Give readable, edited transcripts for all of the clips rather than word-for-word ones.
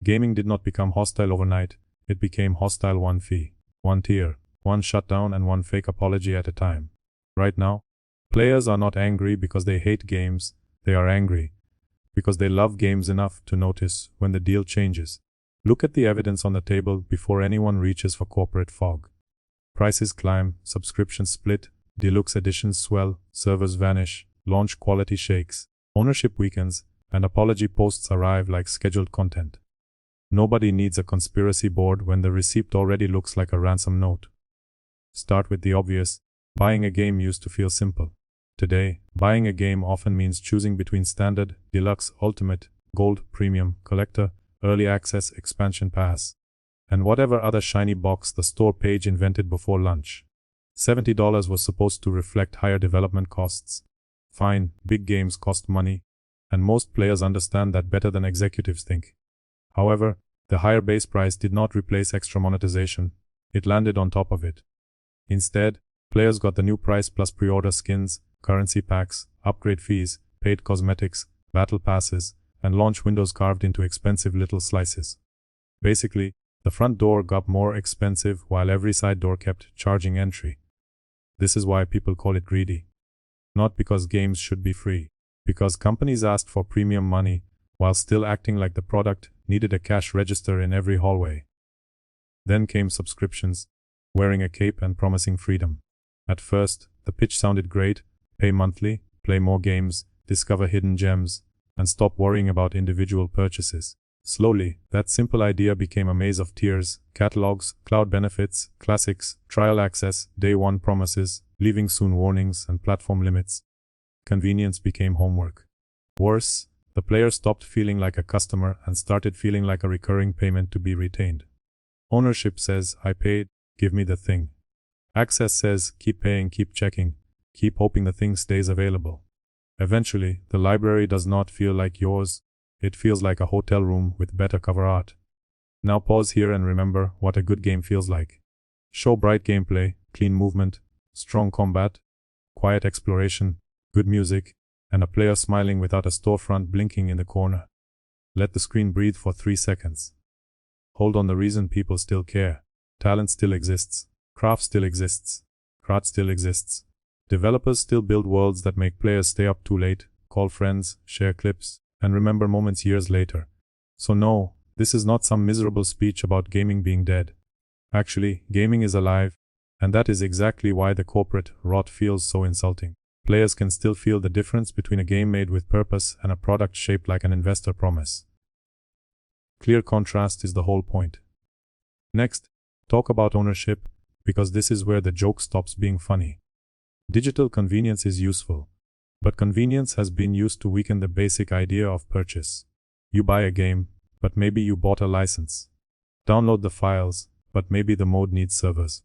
Gaming did not become hostile overnight, it became hostile one fee, one tier, one shutdown and one fake apology at a time. Right now, players are not angry because they hate games, they are angry because they love games enough to notice when the deal changes. Look at the evidence on the table before anyone reaches for corporate fog. Prices climb, subscriptions split, deluxe editions swell, servers vanish, launch quality shakes, ownership weakens, and apology posts arrive like scheduled content. Nobody needs a conspiracy board when the receipt already looks like a ransom note. Start with the obvious. Buying a game used to feel simple. Today, buying a game often means choosing between standard, deluxe, ultimate, gold, premium, collector, early access, expansion pass, and whatever other shiny box the store page invented before lunch. $70 was supposed to reflect higher development costs. Fine, big games cost money, and most players understand that better than executives think. However, the higher base price did not replace extra monetization, it landed on top of it. Instead, players got the new price plus pre-order skins, currency packs, upgrade fees, paid cosmetics, battle passes, and launch windows carved into expensive little slices. Basically, the front door got more expensive while every side door kept charging entry. This is why people call it greedy. Not because games should be free, because companies asked for premium money while still acting like the product needed a cash register in every hallway. Then came subscriptions, wearing a cape and promising freedom. At first, the pitch sounded great: pay monthly, play more games, discover hidden gems, and stop worrying about individual purchases. Slowly, that simple idea became a maze of tiers, catalogs, cloud benefits, classics, trial access, day one promises, leaving soon warnings, and platform limits. Convenience became homework. Worse, the player stopped feeling like a customer and started feeling like a recurring payment to be retained. Ownership says, I paid, give me the thing. Access says, keep paying, keep checking, keep hoping the thing stays available. Eventually, the library does not feel like yours, it feels like a hotel room with better cover art. Now pause here and remember what a good game feels like. Show bright gameplay, clean movement, strong combat, quiet exploration, good music, and a player smiling without a storefront blinking in the corner. Let the screen breathe for 3 seconds. Hold on, the reason people still care. Talent still exists. Craft still exists. Craft still exists. Developers still build worlds that make players stay up too late, call friends, share clips, and remember moments years later. So no, this is not some miserable speech about gaming being dead. Actually, gaming is alive, and that is exactly why the corporate rot feels so insulting. Players can still feel the difference between a game made with purpose and a product shaped like an investor promise. Clear contrast is the whole point. Next, talk about ownership, because this is where the joke stops being funny. Digital convenience is useful, but convenience has been used to weaken the basic idea of purchase. You buy a game, but maybe you bought a license. Download the files, but maybe the mode needs servers.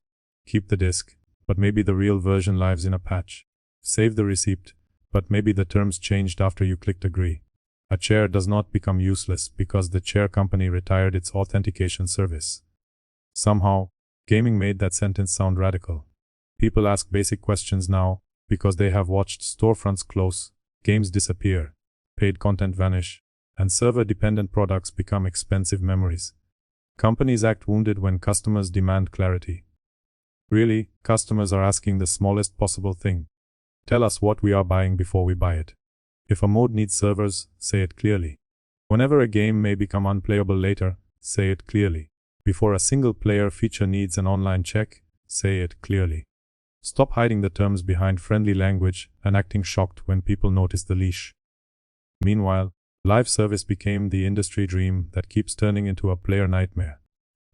Keep the disk, but maybe the real version lives in a patch. Save the receipt, but maybe the terms changed after you clicked agree. A chair does not become useless because the chair company retired its authentication service. Somehow, gaming made that sentence sound radical. People ask basic questions now because they have watched storefronts close, games disappear, paid content vanish, and server-dependent products become expensive memories. Companies act wounded when customers demand clarity. Really, customers are asking the smallest possible thing. Tell us what we are buying before we buy it. If a mode needs servers, say it clearly. Whenever a game may become unplayable later, say it clearly. Before a single-player feature needs an online check, say it clearly. Stop hiding the terms behind friendly language and acting shocked when people notice the leash. Meanwhile, live service became the industry dream that keeps turning into a player nightmare.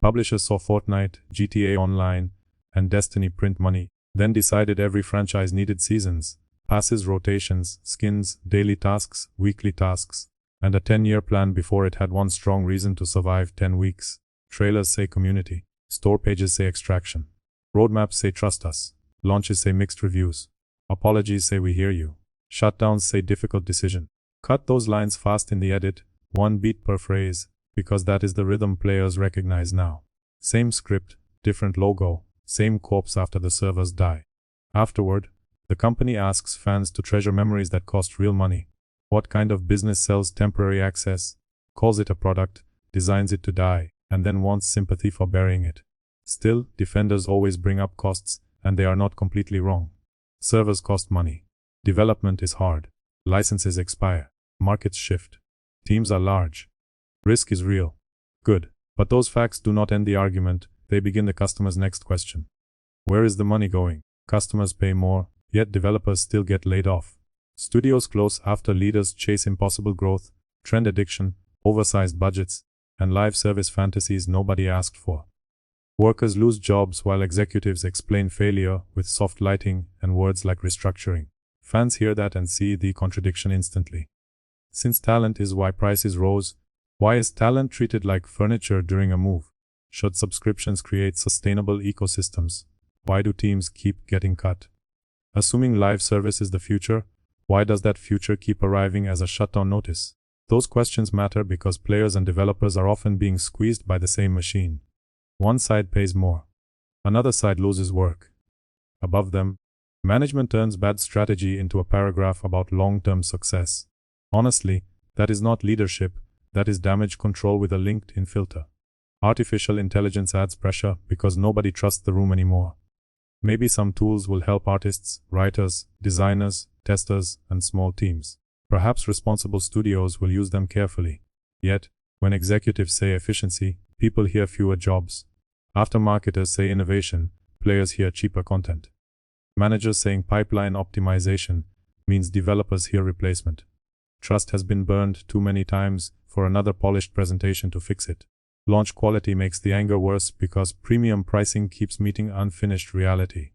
Publishers saw Fortnite, GTA Online, and Destiny print money, then decided every franchise needed seasons, passes, rotations, skins, daily tasks, weekly tasks, and a 10-year plan before it had one strong reason to survive 10 weeks. Trailers say community, store pages say extraction, roadmaps say trust us, launches say mixed reviews, apologies say we hear you, shutdowns say difficult decision. Cut those lines fast in the edit, one beat per phrase, because that is the rhythm players recognize now. Same script, different logo, same corpse after the servers die. Afterward, the company asks fans to treasure memories that cost real money. What kind of business sells temporary access, calls it a product, designs it to die, and then wants sympathy for burying it. Still, defenders always bring up costs, and they are not completely wrong. Servers cost money. Development is hard. Licenses expire. Markets shift. Teams are large. Risk is real. Good. But those facts do not end the argument, they begin the customer's next question. Where is the money going? Customers pay more, yet developers still get laid off. Studios close after leaders chase impossible growth, trend addiction, oversized budgets, and live service fantasies nobody asked for. Workers lose jobs while executives explain failure with soft lighting and words like restructuring. Fans hear that and see the contradiction instantly. Since talent is why prices rose, why is talent treated like furniture during a move? Should subscriptions create sustainable ecosystems? Why do teams keep getting cut? Assuming live service is the future, why does that future keep arriving as a shutdown notice? Those questions matter because players and developers are often being squeezed by the same machine. One side pays more. Another side loses work. Above them, management turns bad strategy into a paragraph about long-term success. Honestly, that is not leadership, that is damage control with a LinkedIn filter. Artificial intelligence adds pressure because nobody trusts the room anymore. Maybe some tools will help artists, writers, designers, testers, and small teams. Perhaps responsible studios will use them carefully. Yet, when executives say efficiency, people hear fewer jobs. After marketers say innovation, players hear cheaper content. Managers saying pipeline optimization means developers hear replacement. Trust has been burned too many times for another polished presentation to fix it. Launch quality makes the anger worse because premium pricing keeps meeting unfinished reality.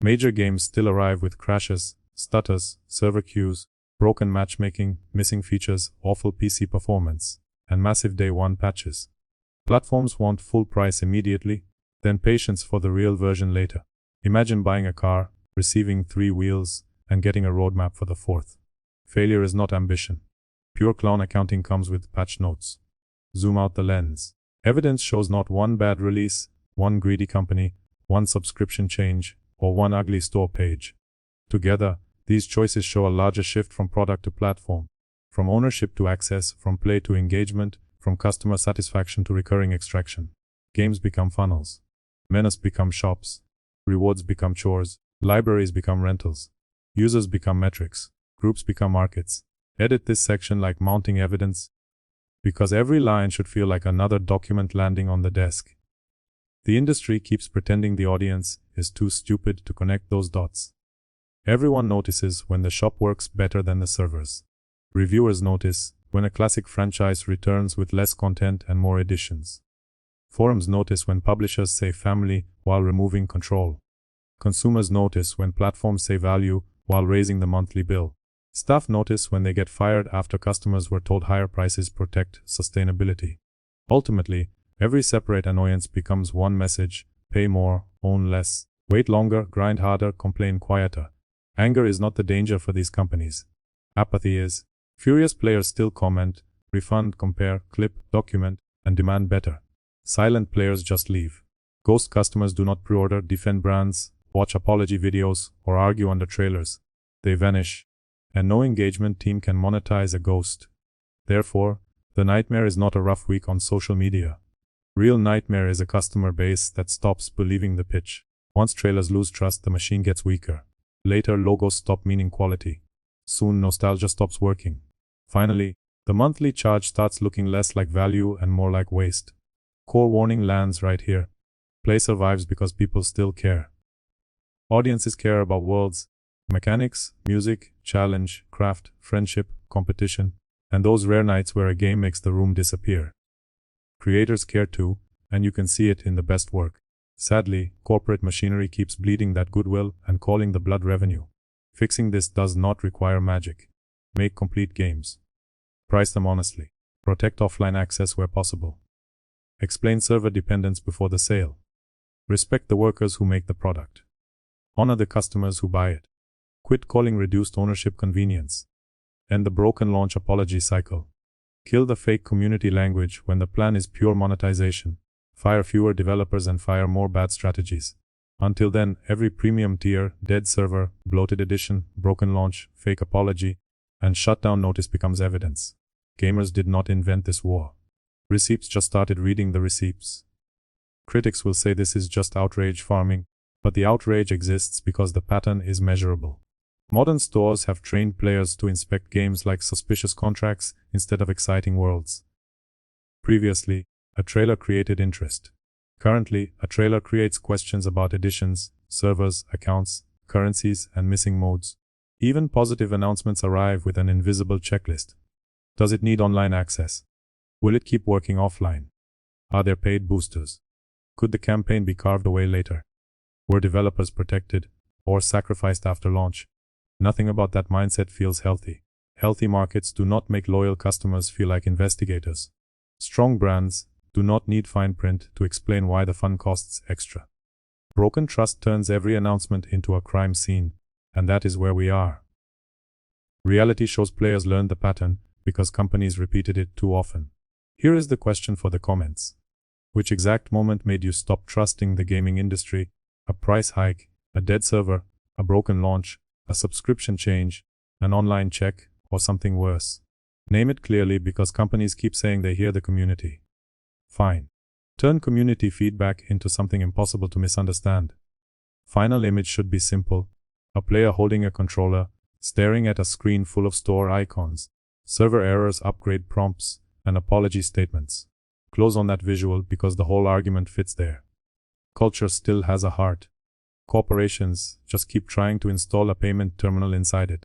Major games still arrive with crashes, stutters, server queues, broken matchmaking, missing features, awful PC performance, and massive day one patches. Platforms want full price immediately, then patience for the real version later. Imagine buying a car, receiving 3 wheels, and getting a roadmap for the 4th. Failure is not ambition. Pure clown accounting comes with patch notes. Zoom out the lens. Evidence shows not one bad release, one greedy company, one subscription change, or one ugly store page. Together, these choices show a larger shift from product to platform, from ownership to access, from play to engagement, from customer satisfaction to recurring extraction. Games become funnels. Menus become shops. Rewards become chores. Libraries become rentals. Users become metrics. Groups become markets. Edit this section like mounting evidence, because every line should feel like another document landing on the desk. The industry keeps pretending the audience is too stupid to connect those dots. Everyone notices when the shop works better than the servers. Reviewers notice when a classic franchise returns with less content and more editions. Forums notice when publishers say family while removing control. Consumers notice when platforms say value while raising the monthly bill. Staff notice when they get fired after customers were told higher prices protect sustainability. Ultimately, every separate annoyance becomes one message: pay more, own less, wait longer, grind harder, complain quieter. Anger is not the danger for these companies. Apathy is. Furious players still comment, refund, compare, clip, document, and demand better. Silent players just leave. Ghost customers do not pre-order, defend brands, watch apology videos, or argue under trailers. They vanish. And no engagement team can monetize a ghost. Therefore, the nightmare is not a rough week on social media. Real nightmare is a customer base that stops believing the pitch. Once trailers lose trust, the machine gets weaker. Later, logos stop meaning quality. Soon, nostalgia stops working. Finally, the monthly charge starts looking less like value and more like waste. Core warning lands right here. Play survives because people still care. Audiences care about worlds, mechanics, music, challenge, craft, friendship, competition, and those rare nights where a game makes the room disappear. Creators care too, and you can see it in the best work. Sadly, corporate machinery keeps bleeding that goodwill and calling the blood revenue. Fixing this does not require magic. Make complete games. Price them honestly. Protect offline access where possible. Explain server dependence before the sale. Respect the workers who make the product. Honor the customers who buy it. Quit calling reduced ownership convenience. End the broken launch apology cycle. Kill the fake community language when the plan is pure monetization. Fire fewer developers and fire more bad strategies. Until then, every premium tier, dead server, bloated edition, broken launch, fake apology, and shutdown notice becomes evidence. Gamers did not invent this war. Receipts just started reading the receipts. Critics will say this is just outrage farming, but the outrage exists because the pattern is measurable. Modern stores have trained players to inspect games like suspicious contracts instead of exciting worlds. Previously, a trailer created interest. Currently, a trailer creates questions about editions, servers, accounts, currencies, and missing modes. Even positive announcements arrive with an invisible checklist. Does it need online access? Will it keep working offline? Are there paid boosters? Could the campaign be carved away later? Were developers protected or sacrificed after launch? Nothing about that mindset feels healthy. Healthy markets do not make loyal customers feel like investigators. Strong brands do not need fine print to explain why the fun costs extra. Broken trust turns every announcement into a crime scene, and that is where we are. Reality shows players learned the pattern because companies repeated it too often. Here is the question for the comments. Which exact moment made you stop trusting the gaming industry? A price hike, a dead server, a broken launch, a subscription change, an online check, or something worse? Name it clearly because companies keep saying they hear the community. Fine. Turn community feedback into something impossible to misunderstand. Final image should be simple. A player holding a controller, staring at a screen full of store icons, server errors, upgrade prompts, and apology statements. Close on that visual because the whole argument fits there. Culture still has a heart. Corporations just keep trying to install a payment terminal inside it.